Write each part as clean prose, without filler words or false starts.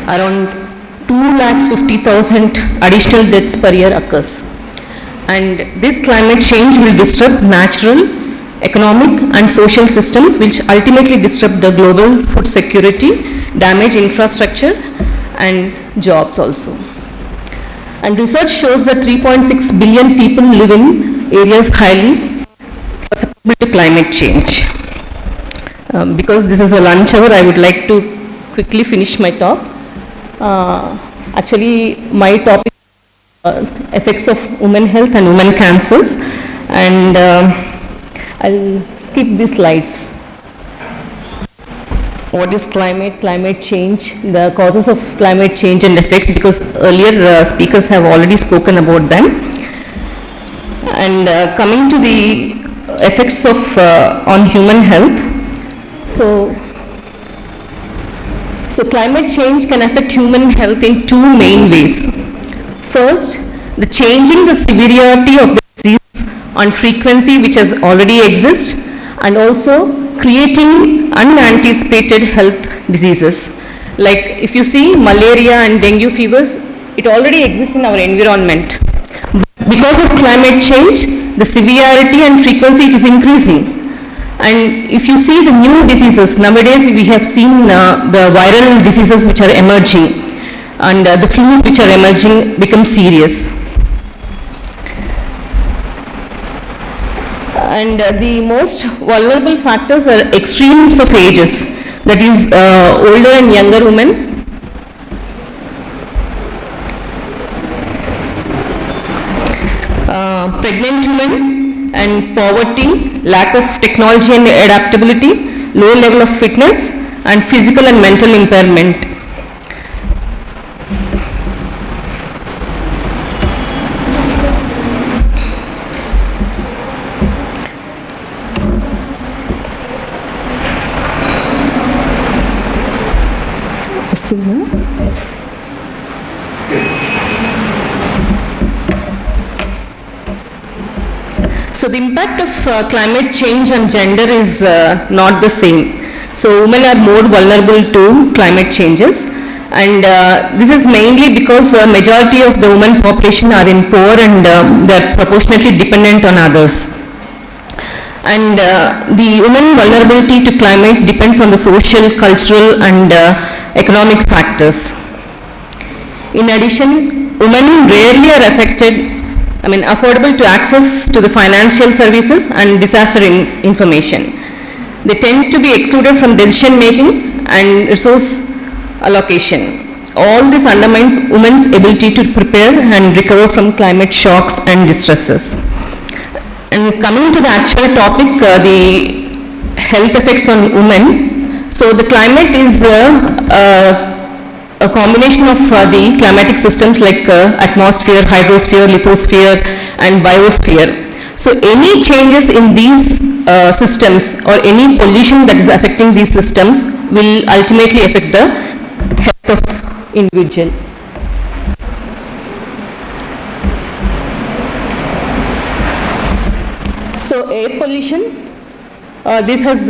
around 2,50,000 additional deaths per year occurs. And this climate change will disrupt natural, economic and social systems, which ultimately disrupt the global food security, damage infrastructure and jobs also. And research shows that 3.6 billion people live in areas highly susceptible to climate change. Because this is a lunch hour, I would like to quickly finish my talk. Actually, my topic is effects of women health and women cancers, and I'll skip these slides. What is climate, climate change, the causes of climate change and effects, because earlier speakers have already spoken about them. And coming to the effects of on human health. So climate change can affect human health in two main ways. First, the changing the severity of the disease on frequency which has already exists, and also creating unanticipated health diseases. Like if you see malaria and dengue fevers, it already exists in our environment. But because of climate change, the severity and frequency is increasing. And if you see the new diseases, nowadays we have seen the viral diseases which are emerging, and the flus which are emerging become serious. And the most vulnerable factors are extremes of ages, that is older and younger women, pregnant women, and poverty, lack of technology and adaptability, low level of fitness, and physical and mental impairment. So the impact of climate change on gender is not the same. So women are more vulnerable to climate changes, and this is mainly because majority of the women population are in poor, and they are proportionately dependent on others. And the women vulnerability to climate depends on the social, cultural and economic factors. In addition, women rarely are affordable to access to the financial services and disaster information. They tend to be excluded from decision making and resource allocation. All this undermines women's ability to prepare and recover from climate shocks and distresses. And coming to the actual topic, the health effects on women. So the climate is a combination of the climatic systems like atmosphere, hydrosphere, lithosphere and biosphere. So any changes in these systems or any pollution that is affecting these systems will ultimately affect the health of individual. So air pollution, this has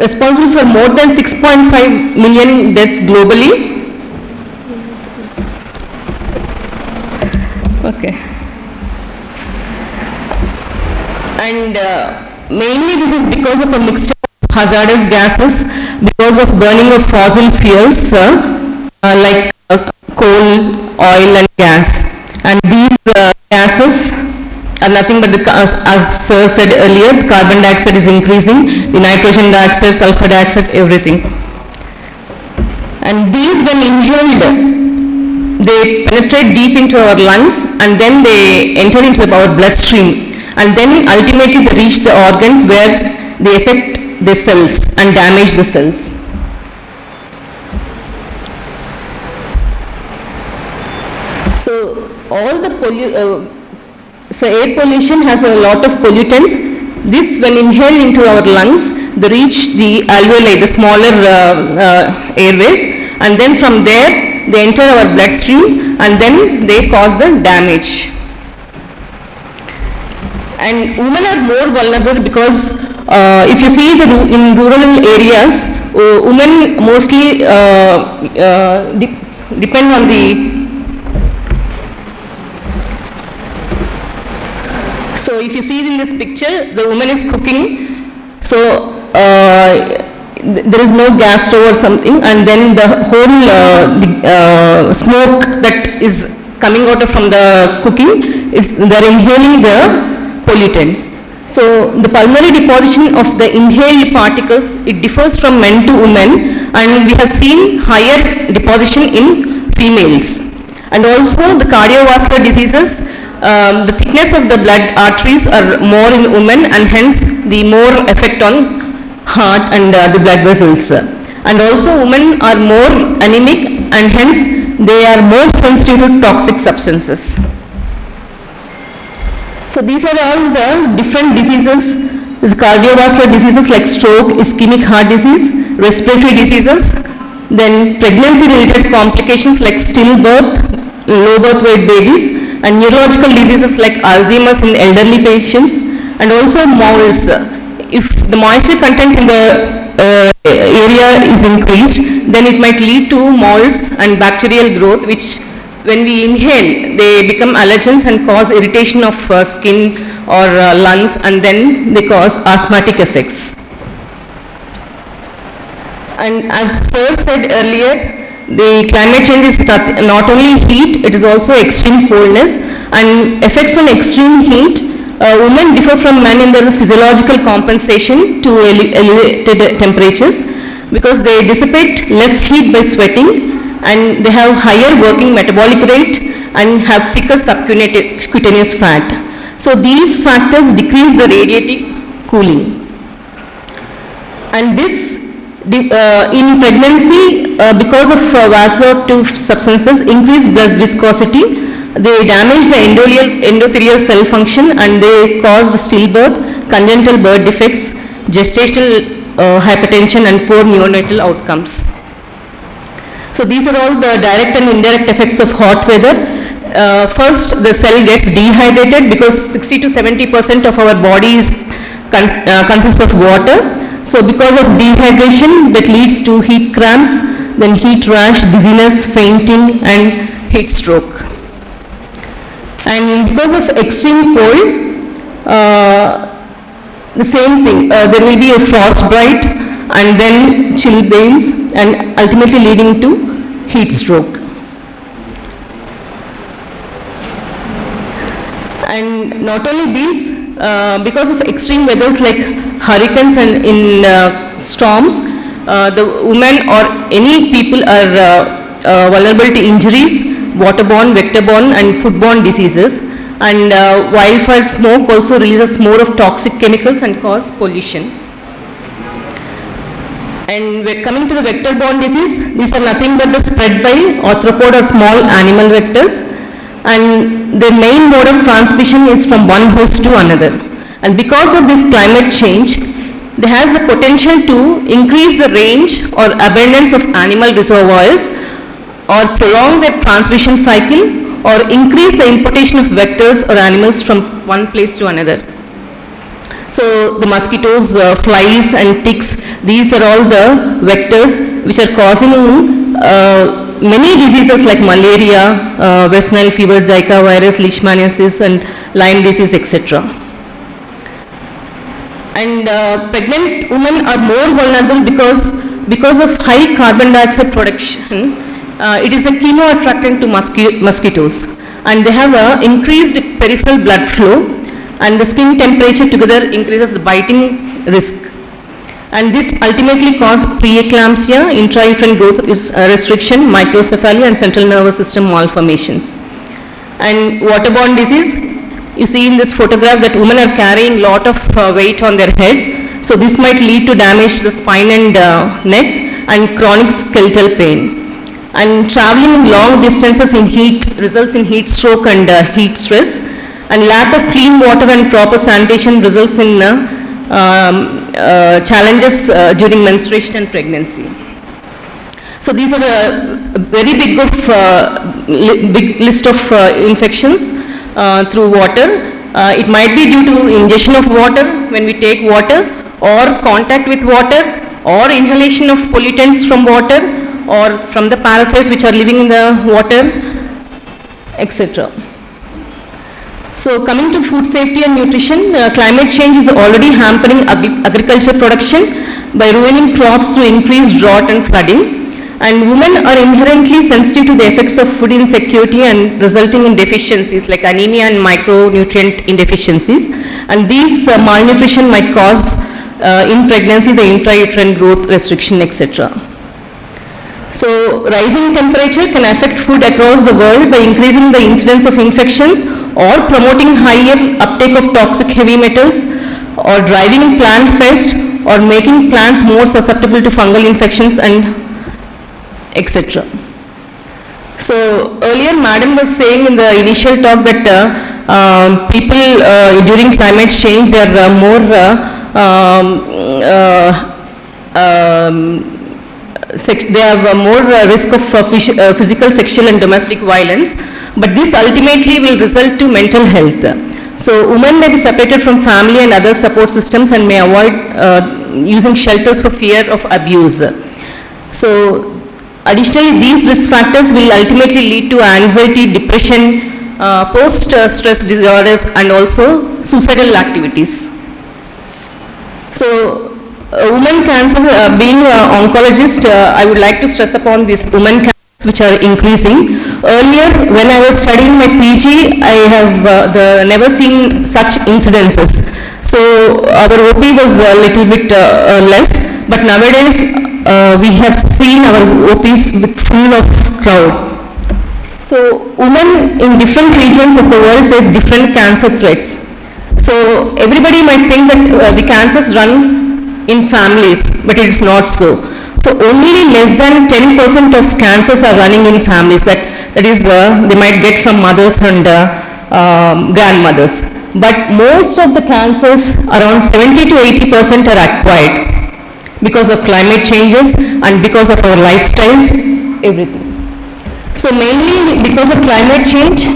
responsible for more than 6.5 million deaths globally. Okay. And mainly this is because of a mixture of hazardous gases because of burning of fossil fuels like coal, oil and gas. And these gases are nothing but, as Sir said earlier, the carbon dioxide is increasing, the nitrogen dioxide, sulfur dioxide, everything. And these, when inhaled, they penetrate deep into our lungs and then they enter into our bloodstream, and then ultimately they reach the organs where they affect the cells and damage the cells. So all the so air pollution has a lot of pollutants. This, when inhaled into our lungs, they reach the alveoli, the smaller airways, and then from there they enter our bloodstream and then they cause the damage. And women are more vulnerable because if you see in rural areas, women mostly depend on the. So if you see in this picture, the woman is cooking. So there is no gas stove or something, and then the whole smoke that is coming out from the cooking, they're inhaling the pollutants. So the pulmonary deposition of the inhaled particles, it differs from men to women, and we have seen higher deposition in females. And also the cardiovascular diseases, the thickness of the blood arteries are more in women, and hence the more effect on heart and the blood vessels. And also women are more anemic, and hence they are more sensitive to toxic substances. So these are all the different diseases, cardiovascular diseases like stroke, ischemic heart disease, respiratory diseases, then pregnancy related complications like stillbirth, low birth weight babies, and neurological diseases like Alzheimer's in elderly patients, and also molds. If the moisture content in the area is increased, then it might lead to molds and bacterial growth, which when we inhale, they become allergens and cause irritation of skin or lungs, and then they cause asthmatic effects. And as Sir said earlier, the climate change is not only heat, it is also extreme coldness, and effects on extreme heat. Women differ from men in their physiological compensation to elevated temperatures, because they dissipate less heat by sweating, and they have higher working metabolic rate and have thicker subcutaneous fat. So these factors decrease the radiative cooling. And this in pregnancy, because of vasoactive substances, increase blood viscosity, they damage the endothelial cell function, and they cause the stillbirth, congenital birth defects, gestational hypertension, and poor neonatal outcomes. So these are all the direct and indirect effects of hot weather. First, the cell gets dehydrated, because 60 to 70% of our body consists of water. So because of dehydration, that leads to heat cramps, then heat rash, dizziness, fainting, and heat stroke. And because of extreme cold, the same thing, there will be a frostbite, and then chilblains, and ultimately leading to heat stroke. And not only these, because of extreme weathers like hurricanes and in storms, the women or any people are vulnerable to injuries, waterborne, vector-borne, and foodborne diseases. And wildfire smoke also releases more of toxic chemicals and cause pollution. And we're coming to the vector-borne disease, these are nothing but the spread by arthropod or small animal vectors, and the main mode of transmission is from one host to another. And because of this climate change, there has the potential to increase the range or abundance of animal reservoirs, or prolong the transmission cycle, or increase the importation of vectors or animals from one place to another. So the mosquitoes, flies, and ticks, these are all the vectors which are causing many diseases like malaria, West Nile fever, Zika virus, leishmaniasis, and Lyme disease, etc. And pregnant women are more vulnerable because of high carbon dioxide production. It is a chemoattractant to mosquitoes, and they have an increased peripheral blood flow, and the skin temperature together increases the biting risk. And this ultimately causes preeclampsia, intrauterine growth restriction, microcephaly, and central nervous system malformations. And waterborne disease, you see in this photograph that women are carrying lot of weight on their heads. So this might lead to damage to the spine and neck, and chronic skeletal pain. And traveling long distances in heat results in heat stroke and heat stress. And lack of clean water and proper sanitation results in challenges during menstruation and pregnancy. So these are a very big list of infections through water. It might be due to ingestion of water when we take water, or contact with water, or inhalation of pollutants from water or from the parasites which are living in the water, etc. So coming to food safety and nutrition, climate change is already hampering agriculture production by ruining crops through increased drought and flooding. And women are inherently sensitive to the effects of food insecurity and resulting in deficiencies like anemia and micronutrient indeficiencies. And these malnutrition might cause in pregnancy the intrauterine growth restriction, etc. So rising temperature can affect food across the world by increasing the incidence of infections or promoting higher uptake of toxic heavy metals or driving plant pests or making plants more susceptible to fungal infections and etc. So earlier Madam was saying in the initial talk that people during climate change they are more they have more risk of physical, sexual and domestic violence, but this ultimately will result to mental health. So women may be separated from family and other support systems and may avoid using shelters for fear of abuse. So additionally, these risk factors will ultimately lead to anxiety, depression, post-stress disorders and also suicidal activities. So women cancer, being an oncologist, I would like to stress upon these women cancers which are increasing. Earlier, when I was studying my PG, I have never seen such incidences. So our OP was a little bit less, but nowadays we have seen our OPs with full of crowd. So women in different regions of the world face different cancer threats. So everybody might think that the cancers run in families, but it is not so. So only less than 10% of cancers are running in families. That is, they might get from mothers and grandmothers. But most of the cancers, around 70 to 80% are acquired because of climate changes and because of our lifestyles, everything. So mainly because of climate change,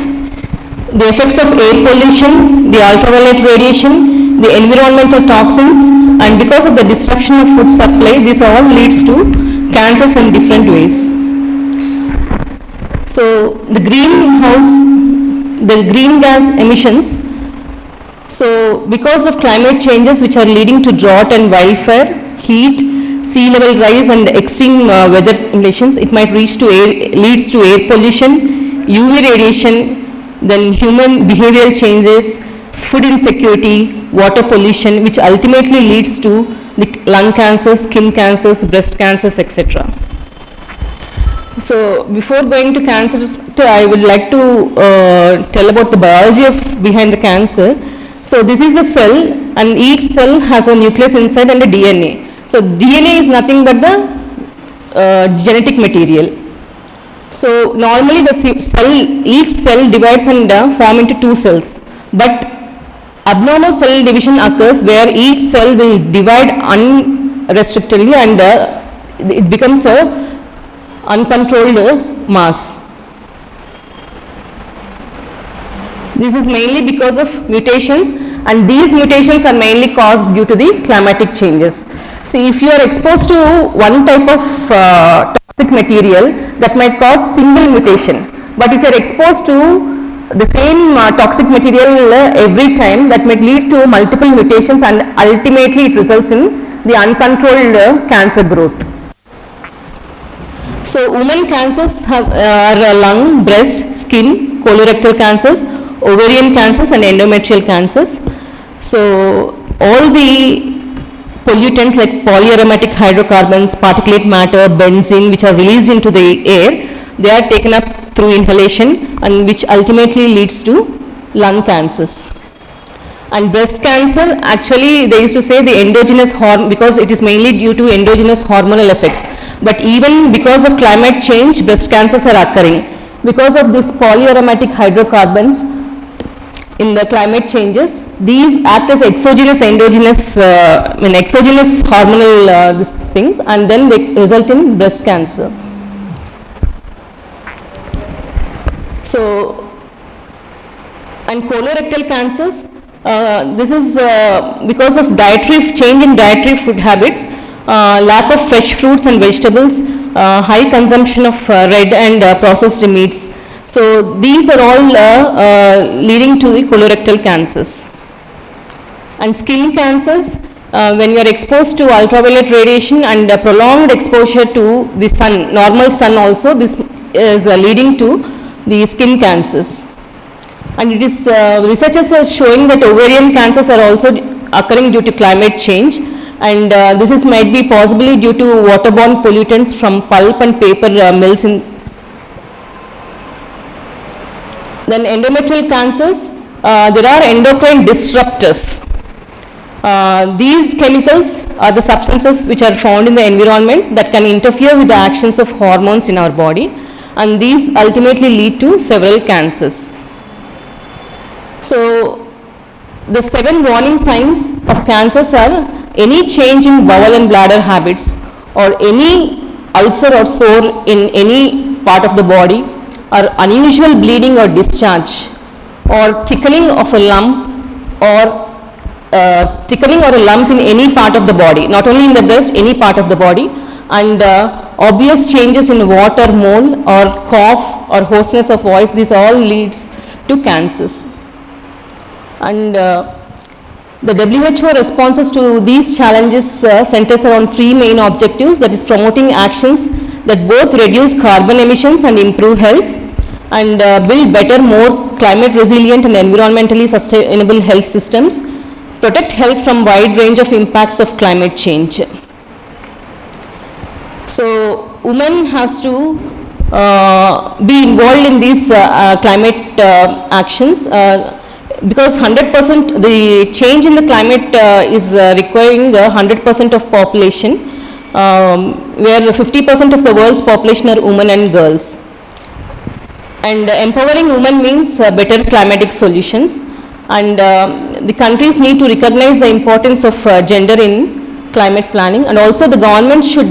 the effects of air pollution, the ultraviolet radiation, the environmental toxins, and because of the disruption of food supply, this all leads to cancers in different ways. So the green gas emissions, so because of climate changes which are leading to drought and wildfire, heat, sea level rise and extreme weather conditions, it might leads to air pollution, UV radiation, then human behavioral changes, food insecurity, water pollution, which ultimately leads to the lung cancers, skin cancers, breast cancers, etc. So before going to cancers, I would like to tell about the biology behind the cancer. So this is the cell, and each cell has a nucleus inside and a DNA. So DNA is nothing but the genetic material. So normally each cell divides and form into two cells, but abnormal cell division occurs where each cell will divide unrestrictedly and it becomes a uncontrolled mass. This is mainly because of mutations, and these mutations are mainly caused due to the climatic changes. See, if you are exposed to one type of toxic material, that might cause single mutation, but if you are exposed to the same toxic material every time, that may lead to multiple mutations and ultimately it results in the uncontrolled cancer growth. So women cancers are lung, breast, skin, colorectal cancers, ovarian cancers and endometrial cancers. So all the pollutants like polyaromatic hydrocarbons, particulate matter, benzene, which are released into the air, they are taken up through inhalation and which ultimately leads to lung cancers. And breast cancer, actually they used to say the endogenous hormone, because it is mainly due to endogenous hormonal effects. But even because of climate change, breast cancers are occurring. Because of these polyaromatic hydrocarbons in the climate changes, these act as exogenous, endogenous, exogenous hormonal things, and then they result in breast cancer. So, and colorectal cancers, this is because of change in dietary food habits. lack of fresh fruits and vegetables, high consumption of red and processed meats. So these are all leading to the colorectal cancers. And skin cancers, when you are exposed to ultraviolet radiation and prolonged exposure to the sun, normal sun also, this is leading to the skin cancers. And it is, researchers are showing that ovarian cancers are also occurring due to climate change, and this is might be possibly due to waterborne pollutants from pulp and paper mills. Then endometrial cancers, there are endocrine disruptors. These chemicals are the substances which are found in the environment that can interfere with the actions of hormones in our body, and these ultimately lead to several cancers. So the 7 warning signs of cancers are any change in bowel and bladder habits, or any ulcer or sore in any part of the body, or unusual bleeding or discharge, or thickening of a lump, or thickening or a lump in any part of the body, not only in the breast, any part of the body, and obvious changes in water, mole, or cough or hoarseness of voice. This all leads to cancers. And the WHO responses to these challenges centers around 3 main objectives, that is promoting actions that both reduce carbon emissions and improve health, and build better, more climate resilient and environmentally sustainable health systems, protect health from wide range of impacts of climate change. So women has to be involved in these climate actions, because 100% the change in the climate is requiring 100% of population, where 50% of the world's population are women and girls. And empowering women means better climatic solutions, and the countries need to recognize the importance of gender in climate planning, and also the government should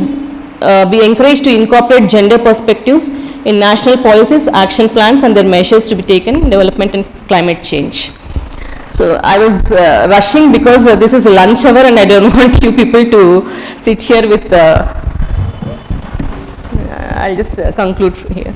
be encouraged to incorporate gender perspectives in national policies, action plans, and their measures to be taken in development and climate change. So I was rushing because this is a lunch hour and I don't want you people to sit here with, I'll just conclude here.